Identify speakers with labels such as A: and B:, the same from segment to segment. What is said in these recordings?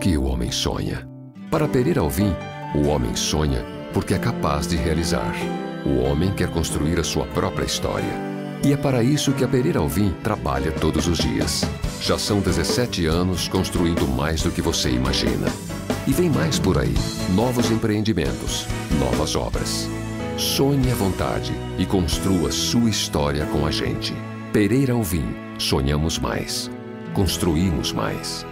A: que o homem sonha? Para Pereira Alvim, o homem sonha porque é capaz de realizar. O homem quer construir a sua própria história. E é para isso que a Pereira Alvim trabalha todos os dias. Já são 17 anos construindo mais do que você imagina. E vem mais por aí. Novos empreendimentos, novas obras. Sonhe à vontade e construa sua história com a gente. Pereira Alvim. Sonhamos mais. Construímos mais.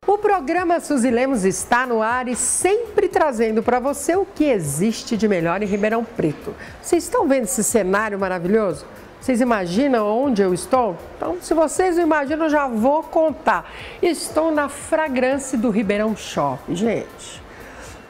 B: O programa Suzy Lemos está no ar e sempre trazendo para você o que existe de melhor em Ribeirão Preto. Vocês estão vendo esse cenário maravilhoso? Vocês imaginam onde eu estou? Então, se vocês não imaginam, eu já vou contar. Estou na Fragrance do Ribeirão Shopping, gente.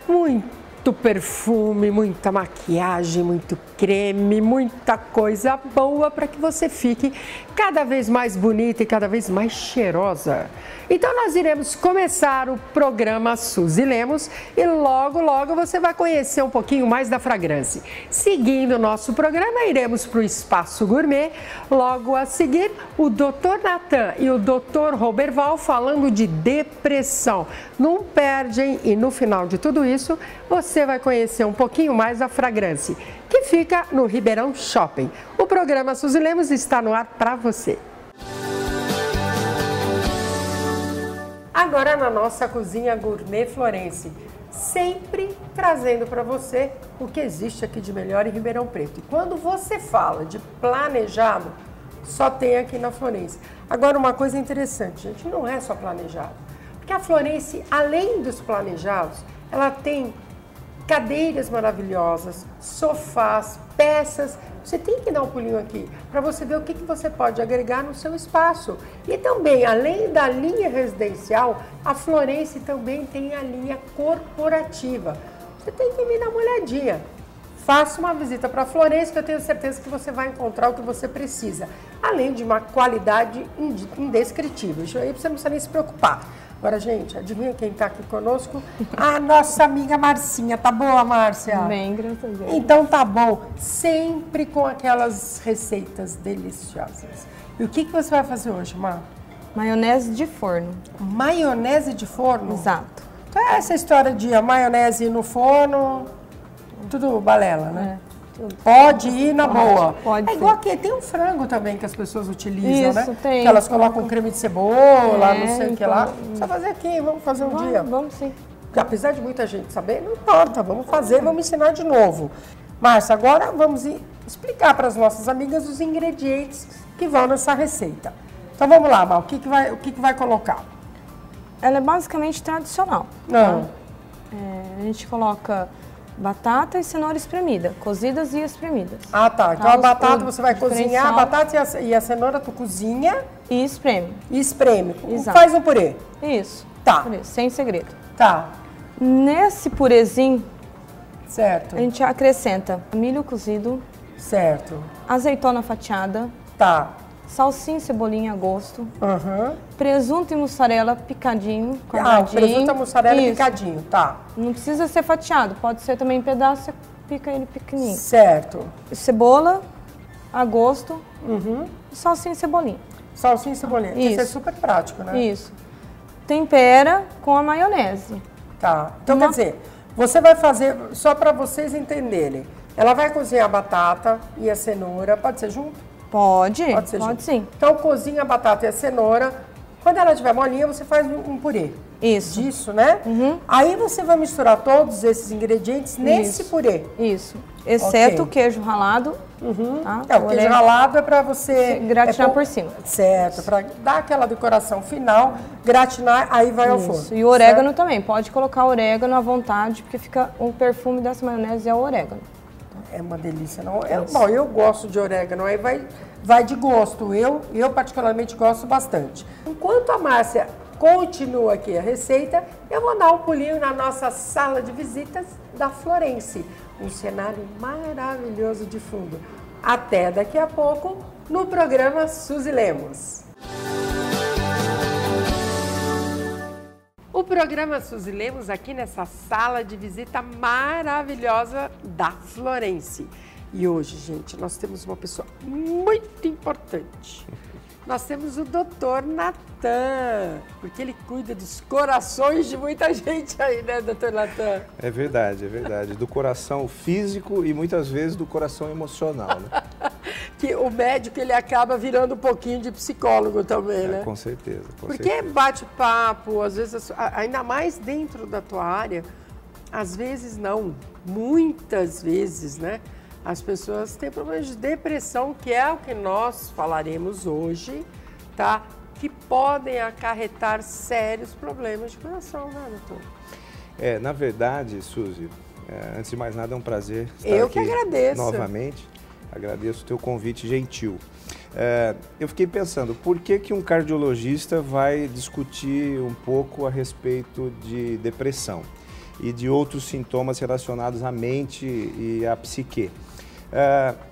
B: Muito perfume, muita maquiagem, muito creme, muita coisa boa para que você fique cada vez mais bonita e cada vez mais cheirosa. Então nós iremos começar o programa Suzy Lemos e logo, logo você vai conhecer um pouquinho mais da Fragrance. Seguindo o nosso programa, iremos para o Espaço Gourmet. Logo a seguir, o Dr. Natan e o Dr. Roberval falando de depressão. Não perdem e no final de tudo isso, você vai conhecer um pouquinho mais da Fragrance, que fica no Ribeirão Shopping. O programa Suzy Lemos está no ar para você. Agora na nossa cozinha Gourmet Florence, sempre trazendo para você o que existe aqui de melhor em Ribeirão Preto. E quando você fala de planejado, só tem aqui na Florence. Agora uma coisa interessante, gente, não é só planejado. Porque a Florence, além dos planejados, ela tem cadeiras maravilhosas, sofás, peças. Você tem que dar um pulinho aqui para você ver o que você pode agregar no seu espaço. E também, além da linha residencial, a Florence também tem a linha corporativa. Você tem que vir dar uma olhadinha. Faça uma visita para a Florence que eu tenho certeza que você vai encontrar o que você precisa. Além de uma qualidade indescritível. Isso aí você não precisa nem se preocupar. Agora, gente, adivinha quem está aqui conosco? A nossa amiga Marcinha. Tá boa, Márcia?
C: Bem, graças a Deus.
B: Então tá bom. Sempre com aquelas receitas deliciosas. E o que você vai fazer hoje, Mar?
C: Maionese de forno.
B: Maionese de forno?
C: Exato.
B: Então é essa história de a maionese no forno, tudo balela, né?
C: Tudo.
B: Pode ir na boa.
C: Pode
B: é igual
C: ser.
B: aqui, tem um frango também que as pessoas utilizam,
C: Isso,
B: né?
C: tem.
B: Que elas colocam creme de cebola, não sei o que lá.
C: então.
B: Só fazer aqui, vamos fazer um dia.
C: Vamos sim.
B: Porque apesar de muita gente saber, não importa, vamos fazer, vamos ensinar de novo. Márcia, agora vamos explicar para as nossas amigas os ingredientes que vão nessa receita. Então vamos lá, Mar, o que vai colocar?
C: Ela é basicamente tradicional.
B: Não.
C: A gente coloca batata e cenoura espremida, cozidas e espremidas.
B: Ah, tá. Então
C: Tá,
B: a batata
C: o
B: você vai cozinhar, a
C: diferencial-
B: batata e a cenoura tu cozinha
C: E espreme.
B: e espreme.
C: Exato.
B: Faz um purê.
C: Isso.
B: Tá.
C: Por isso, sem segredo.
B: Tá,
C: Nesse purezinho,
B: certo,
C: a gente acrescenta milho cozido,
B: certo.
C: azeitona fatiada,
B: Tá.
C: salsinha e cebolinha a gosto,
B: Aham.
C: presunto e mussarela picadinho,
B: Ah, o
C: quadradinho.
B: presunto e mussarela
C: Isso.
B: picadinho, tá.
C: Não precisa ser fatiado, pode ser também em pedaço, você pica ele pequenininho.
B: Certo.
C: Cebola a gosto
B: Uhum.
C: e salsinha e cebolinha.
B: Salsinha e cebolinha. Isso é
C: Isso.
B: super prático, né?
C: Isso. Tempera com a maionese.
B: Tá. Então,
C: Uma-
B: quer dizer, você vai fazer, só para vocês entenderem, ela vai cozinhar a batata e a cenoura, pode ser junto?
C: Pode?
B: Pode ser junto.
C: sim.
B: Então, cozinha a batata e a cenoura. Quando ela estiver molinha, você faz um purê.
C: Isso.
B: Disso, né? Aí você vai misturar todos esses ingredientes nesse
C: Isso.
B: purê.
C: Isso. Exceto
B: Ok.
C: o queijo ralado. Tá?
B: O queijo ralado é para você...
C: gratinar por cima.
B: Certo, para dar aquela decoração final, gratinar, aí vai ao forno.
C: Isso. E o orégano também. Pode colocar orégano à vontade, porque fica o perfume dessa maionese é o orégano.
B: É uma delícia, não? Bom, eu gosto de orégano, aí vai de gosto. Eu particularmente gosto bastante. Enquanto a Márcia continua aqui a receita, eu vou dar um pulinho na nossa sala de visitas da Florence. Um cenário maravilhoso de fundo. Até daqui a pouco no programa Suzy Lemos. O programa Suzy Lemos aqui nessa sala de visita maravilhosa da Florence. E hoje, gente, nós temos uma pessoa muito importante. Nós temos o Dr. Natan, porque ele cuida dos corações de muita gente aí, né, Dr. Natan?
D: É verdade, do coração físico e muitas vezes do coração emocional, né?
B: Que o médico, ele acaba virando um pouquinho de psicólogo também, né?
D: Com certeza,
B: Porque bate-papo, às vezes, ainda mais dentro da tua área, às vezes não, muitas vezes, né? As pessoas têm problemas de depressão, que é o que nós falaremos hoje, tá? Que podem acarretar sérios problemas de coração, né, doutor?
D: Na verdade, Suzy, antes de mais nada é um prazer estar aqui
B: agradeço.
D: Novamente. Agradeço o teu convite gentil. Eu fiquei pensando, por que um cardiologista vai discutir um pouco a respeito de depressão e de outros sintomas relacionados à mente e à psique?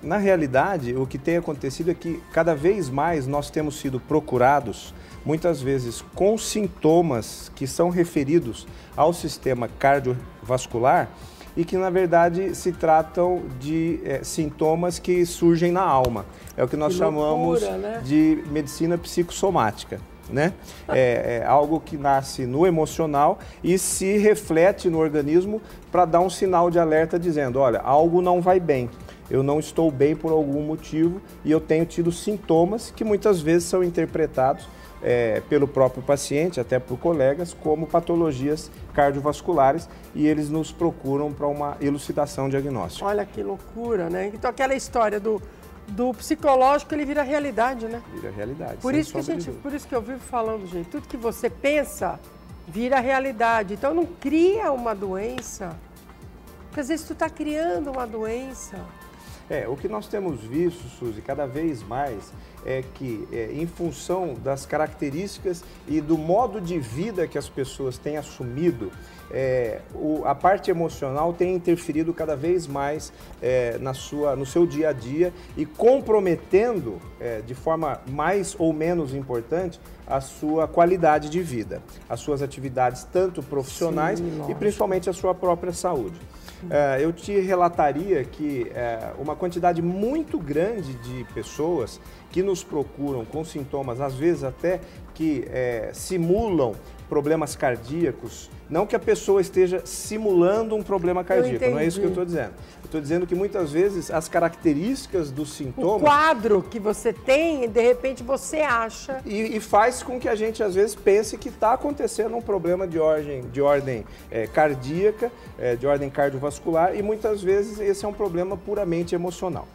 D: Na realidade, o que tem acontecido é que cada vez mais nós temos sido procurados, muitas vezes com sintomas que são referidos ao sistema cardiovascular e que, na verdade, se tratam de sintomas que surgem na alma. É o que nós chamamos de medicina psicossomática, né? É algo que nasce no emocional e se reflete no organismo para dar um sinal de alerta dizendo, olha, algo não vai bem. Eu não estou bem por algum motivo e eu tenho tido sintomas que muitas vezes são interpretados pelo próprio paciente, até por colegas, como patologias cardiovasculares e eles nos procuram para uma elucidação diagnóstica.
B: Olha que loucura, né? Então aquela história do psicológico, ele vira realidade, né?
D: Vira realidade.
B: Por isso que eu vivo falando, gente, tudo que você pensa vira realidade. Então não cria uma doença, porque às vezes tu está criando uma doença.
D: O que nós temos visto, Suzy, cada vez mais é que, em função das características e do modo de vida que as pessoas têm assumido, a parte emocional tem interferido cada vez mais no seu dia a dia e comprometendo, de forma mais ou menos importante, a sua qualidade de vida, as suas atividades tanto profissionais e principalmente a sua própria saúde. Eu te relataria que uma quantidade muito grande de pessoas que nos procuram com sintomas, às vezes até que simulam problemas cardíacos, não que a pessoa esteja simulando um problema cardíaco, não é isso que eu estou dizendo. Eu estou dizendo que muitas vezes as características dos sintomas...
B: O quadro que você tem, de repente você acha...
D: E faz com que a gente às vezes pense que está acontecendo um problema de ordem cardíaca, de ordem cardiovascular, e muitas vezes esse é um problema puramente emocional.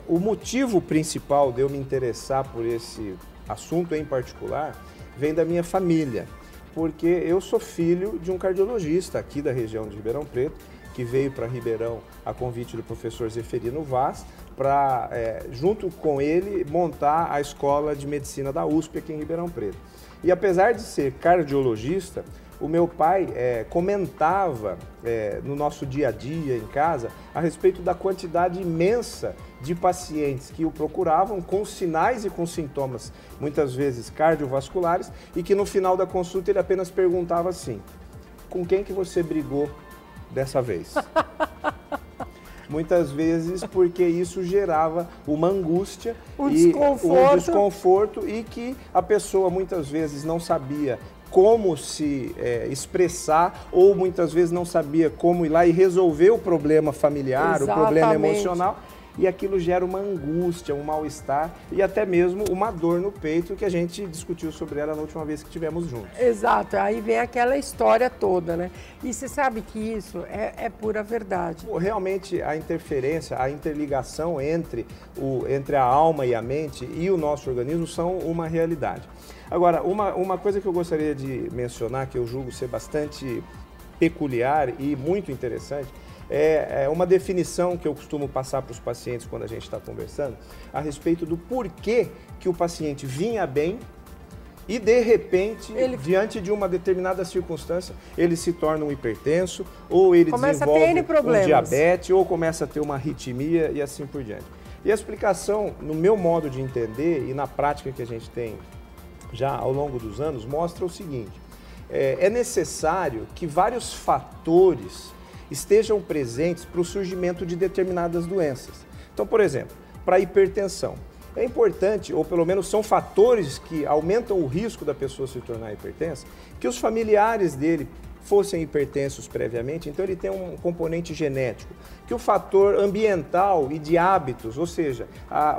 D: O motivo principal de eu me interessar por esse assunto em particular vem da minha família, porque eu sou filho de um cardiologista aqui da região de Ribeirão Preto, que veio para Ribeirão a convite do professor Zeferino Vaz, para, junto com ele, montar a Escola de Medicina da USP aqui em Ribeirão Preto. E apesar de ser cardiologista, o meu pai comentava no nosso dia a dia em casa a respeito da quantidade imensa de pacientes que o procuravam com sinais e com sintomas, muitas vezes cardiovasculares, e que no final da consulta ele apenas perguntava assim, com quem que você brigou dessa vez? Muitas vezes porque isso gerava uma angústia, um desconforto e que a pessoa muitas vezes não sabia como se expressar ou muitas vezes não sabia como ir lá e resolver o problema familiar, o problema emocional. E aquilo gera uma angústia, um mal-estar e até mesmo uma dor no peito que a gente discutiu sobre ela na última vez que estivemos juntos. Exato,
B: aí vem aquela história toda, né? E você sabe que isso é pura verdade.
D: Realmente a interferência, a interligação entre a alma e a mente e o nosso organismo são uma realidade. Agora, uma coisa que eu gostaria de mencionar, que eu julgo ser bastante peculiar e muito interessante, é uma definição que eu costumo passar para os pacientes quando a gente está conversando, a respeito do porquê que o paciente vinha bem e, de repente, diante de uma determinada circunstância, ele se torna um hipertenso, ou ele desenvolve um diabetes, ou começa a ter uma arritmia e assim por diante. E a explicação, no meu modo de entender e na prática que a gente tem já ao longo dos anos, mostra o seguinte, é necessário que vários fatores estejam presentes para o surgimento de determinadas doenças. Então, por exemplo, para a hipertensão, É importante, ou pelo menos são fatores que aumentam o risco da pessoa se tornar hipertensa, que os familiares dele fossem hipertensos previamente, então ele tem um componente genético, que o fator ambiental e de hábitos, ou seja,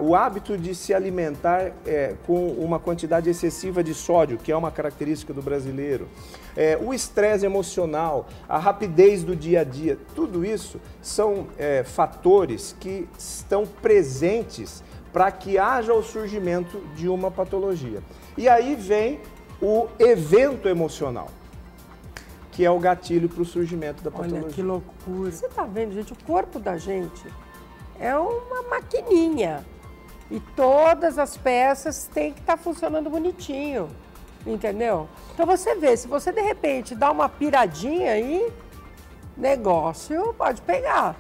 D: o hábito de se alimentar com uma quantidade excessiva de sódio, que é uma característica do brasileiro, o estresse emocional, a rapidez do dia a dia, tudo isso são fatores que estão presentes para que haja o surgimento de uma patologia. E aí vem o evento emocional, que é o gatilho para o surgimento da patologia.
B: Olha que loucura. Você está vendo, gente, o corpo da gente é uma maquininha. E todas as peças têm que estar funcionando bonitinho, entendeu? Então você vê, se você de repente dá uma piradinha aí, negócio pode pegar.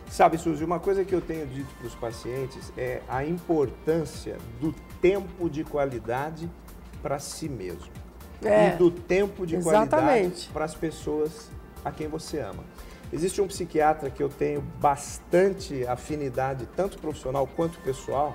D: Sabe, Suzy, uma coisa que eu tenho dito para os pacientes é a importância do tempo de qualidade para si mesmo. E do tempo de qualidade para as pessoas a quem você ama. Existe um psiquiatra que eu tenho bastante afinidade, tanto profissional quanto pessoal,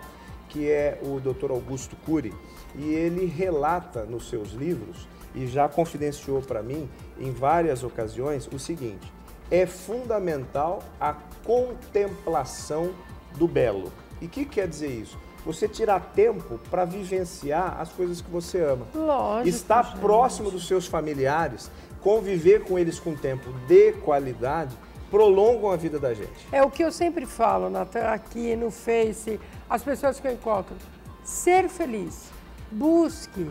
D: que é o Dr. Augusto Cury, e ele relata nos seus livros, e já confidenciou para mim em várias ocasiões, o seguinte: é fundamental a contemplação do belo. E o que quer dizer isso? Você tirar tempo para vivenciar as coisas que você ama.
B: Lógico,
D: estar próximo dos seus familiares, conviver com eles com tempo de qualidade, prolongam a vida da gente.
B: É o que eu sempre falo, Natan, aqui no Face, as pessoas que eu encontro. Ser feliz, busque,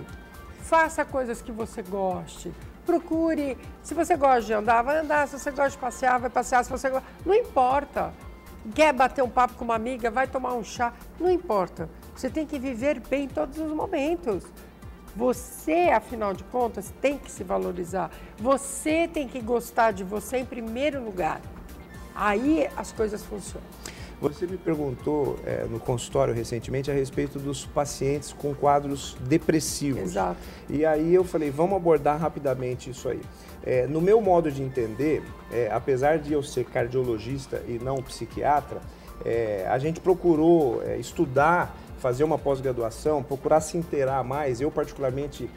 B: faça coisas que você goste, procure. Se você gosta de andar, vai andar. Se você gosta de passear, vai passear. Se você gosta... Não importa. Quer bater um papo com uma amiga, vai tomar um chá, não importa. Você tem que viver bem em todos os momentos. Você, afinal de contas, tem que se valorizar. Você tem que gostar de você em primeiro lugar. Aí as coisas funcionam.
D: Você me perguntou no consultório recentemente a respeito dos pacientes com quadros depressivos.
B: Exato.
D: E aí eu falei, vamos abordar rapidamente isso aí. No meu modo de entender, apesar de eu ser cardiologista e não psiquiatra, a gente procurou estudar, fazer uma pós-graduação, procurar se inteirar mais. Eu, particularmente,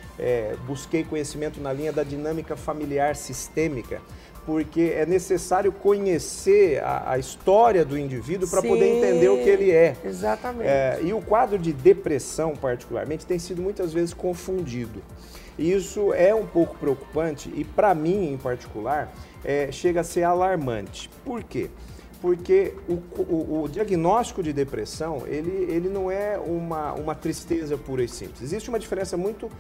D: busquei conhecimento na linha da dinâmica familiar sistêmica, porque é necessário conhecer a história do indivíduo para poder entender o que ele é.
B: Exatamente.
D: E o quadro de depressão, particularmente, tem sido muitas vezes confundido. E isso é um pouco preocupante e, para mim, em particular, chega a ser alarmante. Por quê? Porque o diagnóstico de depressão, ele não é uma tristeza pura e simples. Existe uma diferença muito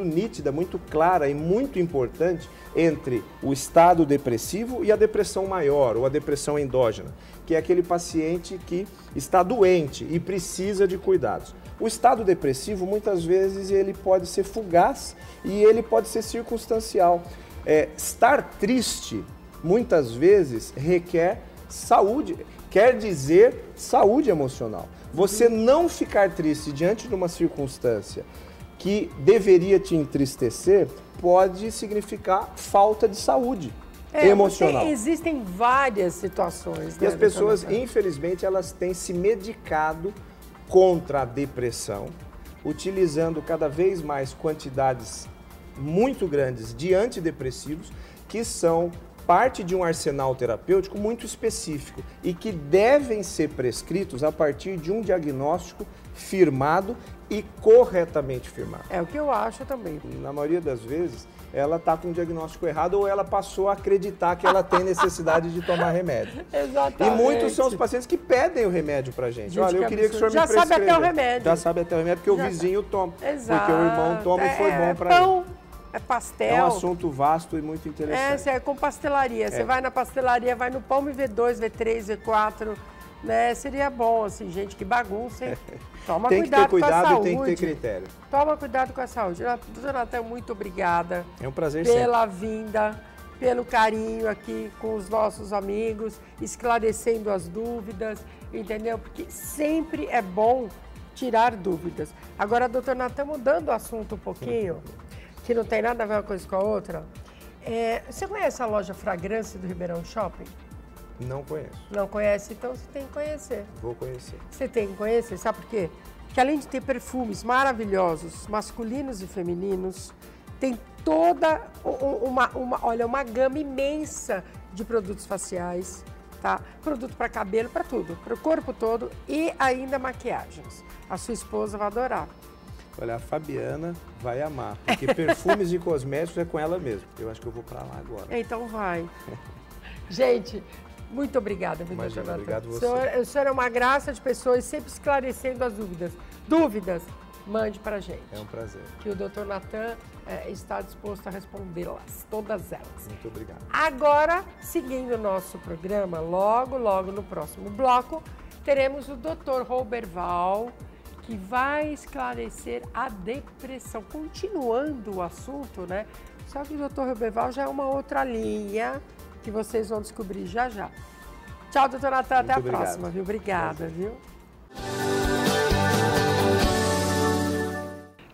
D: nítida, muito clara e muito importante entre o estado depressivo e a depressão maior, ou a depressão endógena, que é aquele paciente que está doente e precisa de cuidados. O estado depressivo, muitas vezes, ele pode ser fugaz e ele pode ser circunstancial. Estar triste, muitas vezes, requer saúde, quer dizer saúde emocional. Você não ficar triste diante de uma circunstância que deveria te entristecer pode significar falta de saúde emocional.
B: Existem várias situações.
D: E as pessoas, infelizmente, elas têm se medicado contra a depressão, utilizando cada vez mais quantidades muito grandes de antidepressivos, que são parte de um arsenal terapêutico muito específico e que devem ser prescritos a partir de um diagnóstico firmado e corretamente firmado.
B: É o que eu acho também.
D: Na maioria das vezes, ela está com um diagnóstico errado ou ela passou a acreditar que ela tem necessidade de tomar remédio.
B: Exatamente.
D: E muitos são os pacientes que pedem o remédio pra gente. Olha, eu queria que o senhor me prescreva.
B: Já sabe até o remédio.
D: Já sabe até o remédio, porque o vizinho toma.
B: Exato.
D: Porque o irmão toma e foi bom pra ele.
B: É pastel.
D: É um assunto vasto e muito interessante.
B: É com pastelaria. Você vai na pastelaria, vai no pão V2, V3, V4, né? Seria bom, assim, gente, que bagunça, hein? Toma
D: tem
B: cuidado
D: que ter cuidado
B: com a saúde.
D: E tem que ter critério.
B: Toma cuidado com a saúde. Doutora Natan, muito obrigada.
D: É um prazer
B: pela vinda, pelo carinho aqui com os nossos amigos, esclarecendo as dúvidas, entendeu? Porque sempre é bom tirar dúvidas. Agora, doutor Natan, mudando o assunto um pouquinho, que não tem nada a ver uma coisa com a outra, você conhece a loja Fragrância do Ribeirão Shopping?
D: Não conheço.
B: Não conhece? Então você tem que conhecer.
D: Vou conhecer.
B: Você tem que conhecer, sabe por quê? que além de ter perfumes maravilhosos, masculinos e femininos, tem toda uma gama imensa de produtos faciais, tá? Produto para cabelo, para tudo, para o corpo todo e ainda maquiagens. A sua esposa vai adorar.
D: Olha, a Fabiana vai amar, porque perfumes e cosméticos é com ela mesmo. Eu acho que eu vou para lá agora.
B: Então vai. Gente, muito obrigada, viu,
D: Imagina,
B: doutor Natan?
D: obrigado você.
B: O senhor é uma graça de pessoas, sempre esclarecendo as dúvidas. Dúvidas, mande para a gente.
D: É um prazer.
B: Que o doutor Natan está disposto a respondê-las, todas elas.
D: Muito obrigado.
B: Agora, seguindo o nosso programa, logo no próximo bloco, teremos o doutor Roberval, que vai esclarecer a depressão. Continuando o assunto, né? Só que o doutor Roberval já é uma outra linha que vocês vão descobrir já já. Tchau, doutor Natan, até a próxima, viu? Obrigada, viu?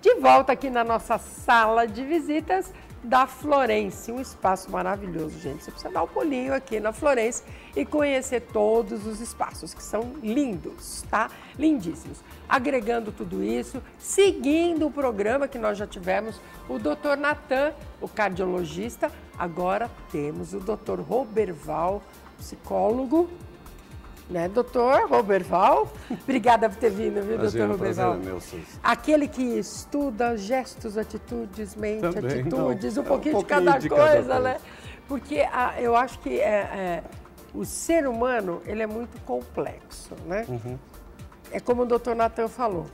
B: De volta aqui na nossa sala de visitas da Florence, um espaço maravilhoso, gente. Você precisa dar um pulinho aqui na Florence e conhecer todos os espaços, que são lindos, tá? Lindíssimos. Agregando tudo isso, seguindo o programa que nós já tivemos, o Dr. Natan, o cardiologista, agora temos o Dr. Roberval, psicólogo, né, doutor Roberval? Obrigada por ter vindo, viu, doutor Roberval?
E: Prazer, meu Sus.
B: Aquele que estuda gestos, atitudes, mente,
E: Também,
B: atitudes,
E: não,
B: um pouquinho de
E: pouquinho
B: cada
E: de
B: coisa,
E: cada
B: né? Porque eu acho que o ser humano, ele é muito complexo, né?
E: Uhum.
B: É como o doutor Natan falou.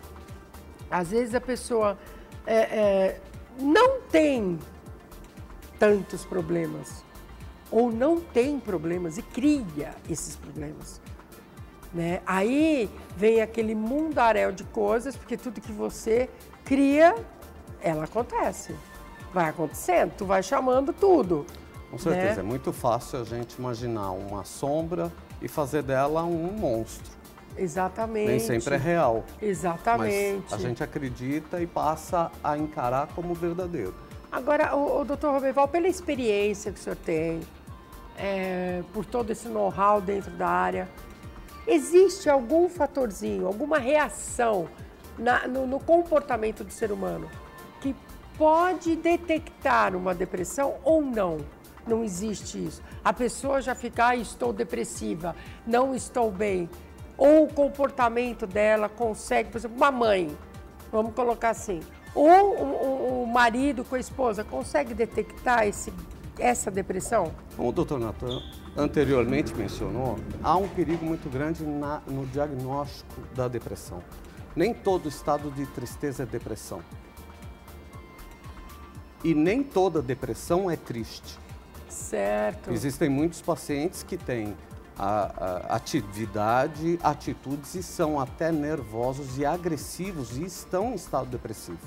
B: Às vezes a pessoa não tem tantos problemas, ou não tem problemas e cria esses problemas. Né? Aí vem aquele mundaréu de coisas, porque tudo que você cria, ela acontece. Vai acontecendo, tu vai chamando tudo.
E: Com certeza,
B: né?
E: é muito fácil a gente imaginar uma sombra e fazer dela um monstro.
B: Exatamente.
E: Nem sempre é real.
B: Exatamente.
E: Mas a gente acredita e passa a encarar como verdadeiro.
B: Agora, o doutor Roberval, pela experiência que o senhor tem, por todo esse know-how dentro da área, existe algum fatorzinho, alguma reação no comportamento do ser humano que pode detectar uma depressão ou não? Não existe isso. A pessoa já fica, estou depressiva, não estou bem. Ou o comportamento dela consegue, por exemplo, uma mãe, vamos colocar assim, ou o marido com a esposa consegue detectar essa depressão?
E: Como o doutor Natan anteriormente mencionou, há um perigo muito grande no diagnóstico da depressão. Nem todo estado de tristeza é depressão. E nem toda depressão é triste.
B: Certo.
E: Existem muitos pacientes que têm atividade, atitudes e são até nervosos e agressivos e estão em estado depressivo.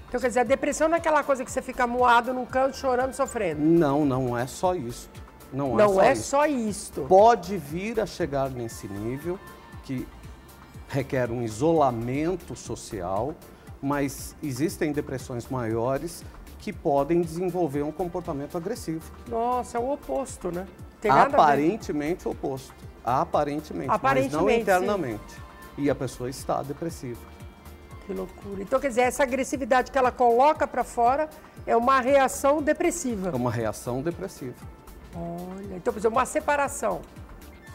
B: Então, quer dizer, a depressão não é aquela coisa que você fica moado num canto, chorando, sofrendo.
E: Não, não é só isso. Não
B: é só isto.
E: Pode vir a chegar nesse nível, que requer um isolamento social, mas existem depressões maiores que podem desenvolver um comportamento agressivo.
B: Nossa, é o oposto, né? Tem nada
E: Aparentemente o oposto. Aparentemente, mas não internamente. Sim. E a pessoa está depressiva.
B: Que loucura. Então, quer dizer, essa agressividade que ela coloca para fora é uma reação depressiva.
E: É uma reação depressiva.
B: Olha, então, por exemplo, uma separação.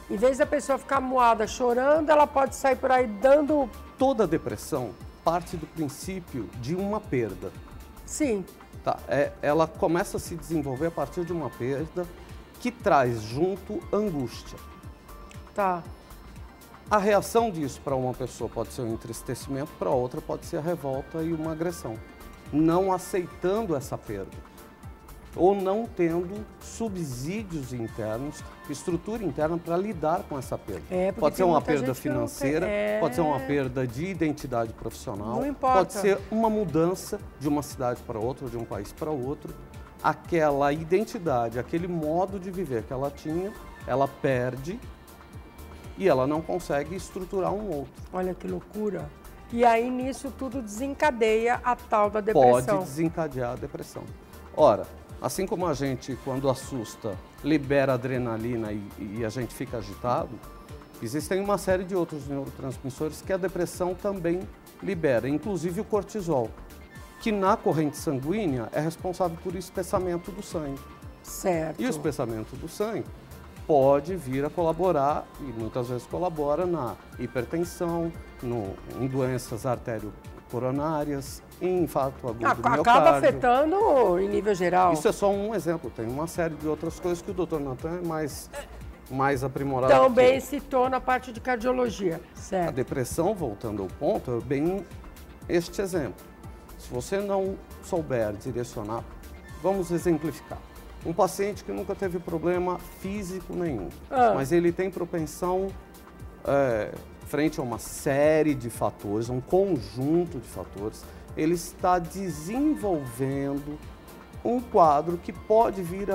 B: Em vez da pessoa ficar moada chorando, ela pode sair por aí dando...
E: Toda depressão parte do princípio de uma perda.
B: Sim.
E: Tá, ela começa a se desenvolver a partir de uma perda que traz junto angústia.
B: Tá.
E: A reação disso para uma pessoa pode ser um entristecimento, para outra pode ser a revolta e uma agressão. Não aceitando essa perda. Ou não tendo subsídios internos, estrutura interna para lidar com essa perda. Pode ser uma perda financeira, pode ser uma perda de identidade profissional,
B: não importa.
E: Pode ser uma mudança de uma cidade para outra, de um país para outro. Aquela identidade, aquele modo de viver que ela tinha, ela perde e ela não consegue estruturar um outro.
B: Olha que loucura. E aí nisso tudo desencadeia a tal da depressão.
E: Pode desencadear a depressão. Ora, assim como a gente, quando assusta, libera adrenalina e a gente fica agitado, Existem uma série de outros neurotransmissores que a depressão também libera, inclusive o cortisol, que na corrente sanguínea é responsável por espessamento do sangue.
B: Certo.
E: E o espessamento do sangue pode vir a colaborar, e muitas vezes colabora, na hipertensão, em doenças arteriocoronárias, em infarto agudo do miocárdio.
B: Acaba afetando em nível geral.
E: Isso é só um exemplo, tem uma série de outras coisas que o Dr. Natan é mais aprimorado.
B: Também citou na parte de cardiologia. Certo.
E: A depressão, voltando ao ponto, é bem este exemplo. Se você não souber direcionar, vamos exemplificar. Um paciente que nunca teve problema físico nenhum, mas ele tem propensão frente a uma série de fatores, um conjunto de fatores, ele está desenvolvendo um quadro que pode vir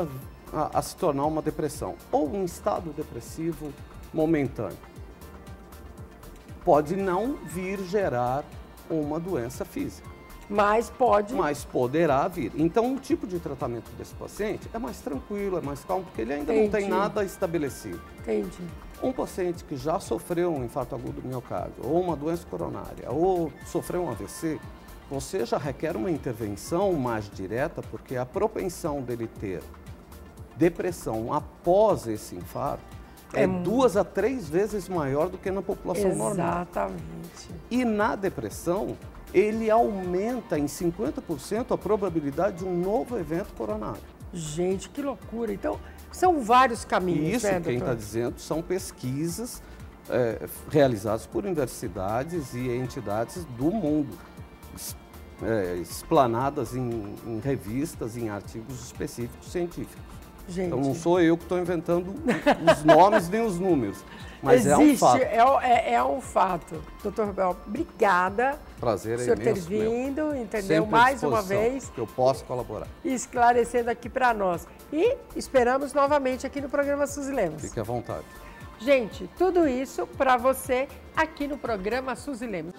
E: a se tornar uma depressão ou um estado depressivo momentâneo. Pode não vir gerar uma doença física.
B: Mas pode.
E: Mas poderá vir. Então, o tipo de tratamento desse paciente é mais tranquilo, é mais calmo, porque ele ainda não tem nada estabelecido.
B: Entendi.
E: Um paciente que já sofreu um infarto agudo do miocárdio, ou uma doença coronária, ou sofreu um AVC, você já requer uma intervenção mais direta, porque a propensão dele ter depressão após esse infarto é 2 a 3 vezes maior do que na população normal.
B: Exatamente.
E: E na depressão, ele aumenta em 50% a probabilidade de um novo evento coronário.
B: Gente, que loucura. Então, são vários caminhos,
E: Isso,
B: né,
E: quem está dizendo, são pesquisas realizadas por universidades e entidades do mundo, explanadas em revistas, em artigos específicos científicos.
B: Gente.
E: Então, não sou eu que estou inventando os nomes nem os números, mas
B: existe,
E: é um fato.
B: É um fato. Doutor Rubel, obrigada.
E: Prazer é
B: por ter
E: imenso,
B: vindo, entendeu?
E: Sempre à
B: Mais uma
E: disposição,
B: vez.
E: que eu posso colaborar.
B: Esclarecendo aqui para nós. E esperamos novamente aqui no programa Suzy Lemos.
E: Fique à vontade.
B: Gente, tudo isso para você aqui no programa Suzy Lemos.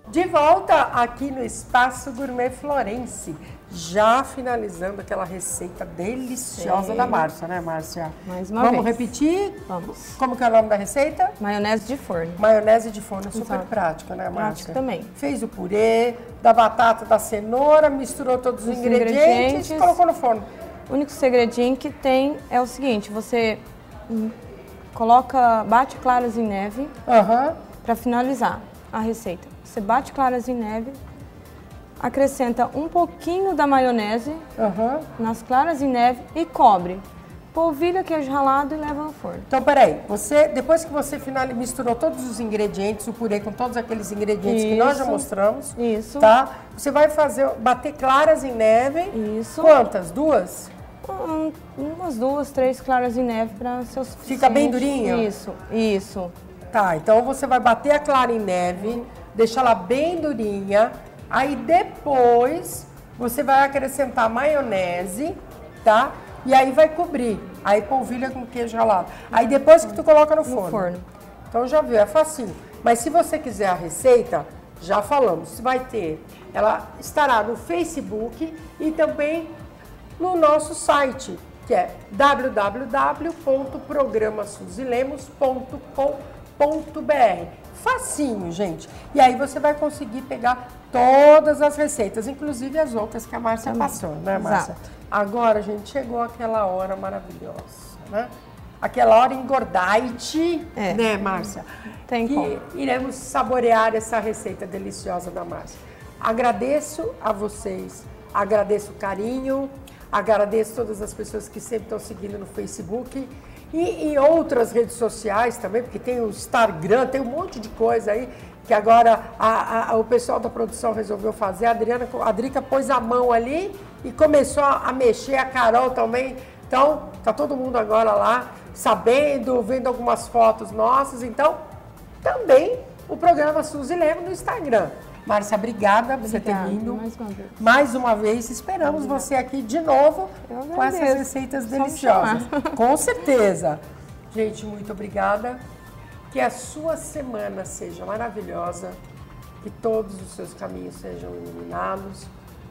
B: De volta aqui no Espaço Gourmet Florense, já finalizando aquela receita deliciosa da Márcia, né, Márcia?
C: Mais uma vez.
B: Vamos repetir?
C: Vamos.
B: Como que é o nome da receita?
C: Maionese de forno.
B: Maionese de forno, super
C: Exato.
B: prática, né, Márcia?
C: Prático também.
B: Fez o purê da batata, da cenoura, misturou todos os ingredientes e colocou no forno.
C: O único segredinho que tem é o seguinte, você bate claras em neve para finalizar a receita. Você bate claras em neve, acrescenta um pouquinho da maionese nas claras em neve e cobre. Polvilha, queijo ralado e leva ao forno.
B: Então, peraí, depois que você misturou todos os ingredientes, o purê com todos aqueles ingredientes que nós já mostramos, tá? Você vai bater claras em neve.
C: Isso.
B: Quantas? 2?
C: Umas 2, 3 claras em neve para ser o suficiente.
B: Fica bem durinho?
C: Isso.
B: Tá, então você vai bater a clara em neve, deixar ela bem durinha, aí depois você vai acrescentar maionese, tá? E aí vai cobrir, aí polvilha com queijo ralado. Aí depois que tu coloca no forno. Então já viu, é facinho. Mas se você quiser a receita, já falamos, vai ter, ela estará no Facebook e também no nosso site, que é www.programasuzilemos.com.br. Facinho, gente. E aí você vai conseguir pegar todas as receitas, inclusive as outras que a Márcia passou, né, Márcia?
C: Exato.
B: Agora, gente, chegou aquela hora maravilhosa, né? Aquela hora engordite, né, Márcia?
C: Tem como.
B: Iremos saborear essa receita deliciosa da Márcia. Agradeço a vocês, agradeço o carinho, agradeço todas as pessoas que sempre estão seguindo no Facebook e em outras redes sociais também, porque tem o Instagram, tem um monte de coisa aí que agora o pessoal da produção resolveu fazer. A Drica pôs a mão ali e começou a mexer, a Carol também. Então, tá todo mundo agora lá sabendo, vendo algumas fotos nossas. Então, também o programa Suzy Lemos no Instagram. Márcia, obrigada por você ter vindo. Mais uma vez, esperamos você aqui de novo com essas receitas deliciosas. Com certeza. Gente, muito obrigada. Que a sua semana seja maravilhosa, que todos os seus caminhos sejam iluminados.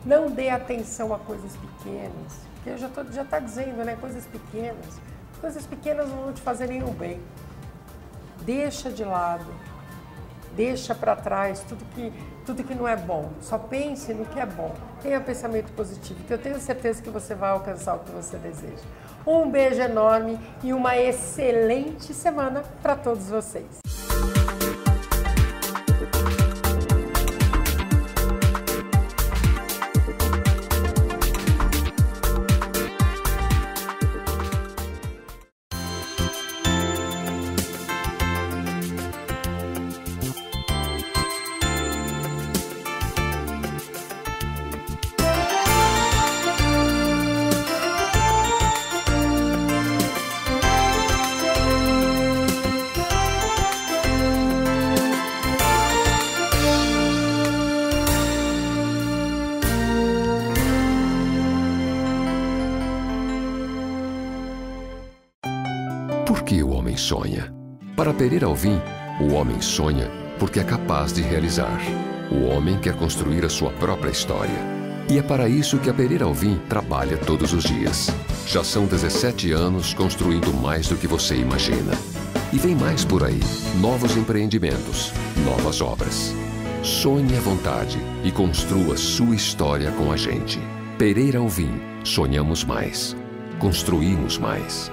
B: Não dê atenção a coisas pequenas, porque eu já está dizendo, né? Coisas pequenas Coisas pequenas não vão te fazer nenhum bem. Deixa de lado, deixa para trás tudo que não é bom. Só pense no que é bom. Tenha pensamento positivo, que eu tenho certeza que você vai alcançar o que você deseja. Um beijo enorme e uma excelente semana para todos vocês.
A: Por que o homem sonha? Para Pereira Alvim, o homem sonha porque é capaz de realizar. O homem quer construir a sua própria história. E é para isso que a Pereira Alvim trabalha todos os dias. Já são 17 anos construindo mais do que você imagina. E vem mais por aí. Novos empreendimentos, novas obras. Sonhe à vontade e construa sua história com a gente. Pereira Alvim, sonhamos mais. Construímos mais.